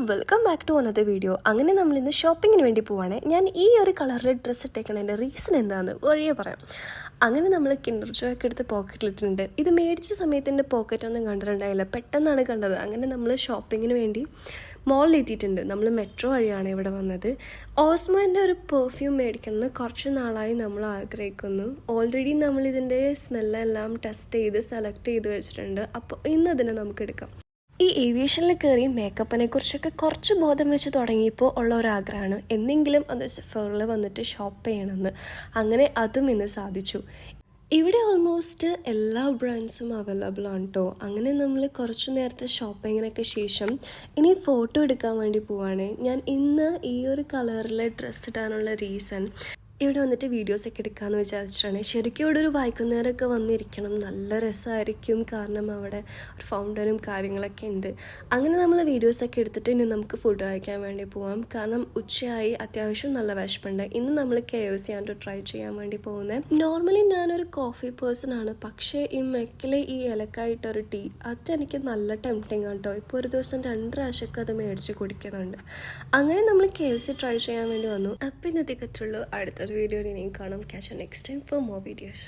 Welcome back to another video. അങ്ങനെ നമ്മളിന്ന് ഷോപ്പിങ്ങിന് വേണ്ടി പോവാണ്. ഞാൻ ഈ ഒരു കളറിൽ ഡ്രസ്സ് ഇട്ടേക്കണതിൻ്റെ റീസൺ എന്താണെന്ന് വഴിയേ പറയാം. അങ്ങനെ നമ്മൾ കിൻഡർ ജോയ് ഒക്കെ എടുത്ത് പോക്കറ്റിലിട്ടുണ്ട്. ഇത് മേടിച്ച സമയത്തിൻ്റെ പോക്കറ്റൊന്നും കണ്ടിട്ടുണ്ടായില്ല, പെട്ടെന്നാണ് കണ്ടത്. അങ്ങനെ നമ്മൾ ഷോപ്പിങ്ങിന് വേണ്ടി മോളിലെത്തിയിട്ടുണ്ട്. നമ്മൾ മെട്രോ വഴിയാണ് ഇവിടെ വന്നത്. ഓസ്മോൻ്റെ ഒരു പെർഫ്യൂം മേടിക്കണമെന്ന് കുറച്ച് നാളായി നമ്മൾ ആഗ്രഹിക്കുന്നു. ഓൾറെഡി നമ്മളിതിൻ്റെ സ്മെല്ലെല്ലാം ടെസ്റ്റ് ചെയ്ത് സെലക്ട് ചെയ്ത് വെച്ചിട്ടുണ്ട്. അപ്പോൾ ഇന്ന് അതിനെ നമുക്ക് എടുക്കാം. ഈ ഏവിയേഷനിൽ കയറി മേക്കപ്പിനെ കുറിച്ചൊക്കെ കുറച്ച് ബോധം വെച്ച് തുടങ്ങിയപ്പോൾ ഉള്ള ഒരാഗ്രഹമാണ് എന്തെങ്കിലും അത് സെഫോറിൽ വന്നിട്ട് ഷോപ്പ് ചെയ്യണമെന്ന്. അങ്ങനെ അതും ഇന്ന് സാധിച്ചു. ഇവിടെ ഓൾമോസ്റ്റ് എല്ലാ ബ്രാൻഡ്സും അവൈലബിൾ ആണ് കേട്ടോ. അങ്ങനെ നമ്മൾ കുറച്ച് നേരത്തെ ഷോപ്പിങ്ങിനൊക്കെ ശേഷം ഇനി ഫോട്ടോ എടുക്കാൻ വേണ്ടി പോവാണ്. ഞാൻ ഇന്ന് ഈ ഒരു കളറിലെ ഡ്രസ്സ് ഇടാനുള്ള റീസൺ ഇവിടെ വന്നിട്ട് വീഡിയോസൊക്കെ എടുക്കാമെന്ന് വിചാരിച്ചിട്ടാണ്. ശരിക്കും ഇവിടെ ഒരു വൈകുന്നേരമൊക്കെ വന്നിരിക്കണം, നല്ല രസമായിരിക്കും. കാരണം അവിടെ ഒരു ഫൗണ്ടനും കാര്യങ്ങളൊക്കെ ഉണ്ട്. അങ്ങനെ നമ്മൾ വീഡിയോസൊക്കെ എടുത്തിട്ട് ഇനി നമുക്ക് ഫുഡ് കഴിക്കാൻ വേണ്ടി പോവാം. കാരണം ഉച്ചയായി, അത്യാവശ്യം നല്ല വിശപ്പുണ്ട്. ഇന്ന് നമ്മൾ KFC ആണ് ട്രൈ ചെയ്യാൻ വേണ്ടി പോകുന്നത്. നോർമലി ഞാനൊരു കോഫി പേഴ്സൺ ആണ്, പക്ഷേ ഈ മെക്കിലെ ഈ ഇലക്കായിട്ടൊരു ടീ അതെനിക്ക് നല്ല ടെംപ്റ്റിംഗ് ആണ് കേട്ടോ. ഇപ്പോൾ ഒരു ദിവസം 2 പ്രാവശ്യമൊക്കെ അത് മേടിച്ച് കുടിക്കുന്നുണ്ട്. അങ്ങനെ നമ്മൾ KFC ട്രൈ ചെയ്യാൻ വേണ്ടി വന്നു. അപ്പോൾ ഇന്നത്തെ കത്തുള്ളൂ. അടുത്തൊരു വീഡിയോയിൽ ഇനിയും കാണാം. Catch you next time for more videos.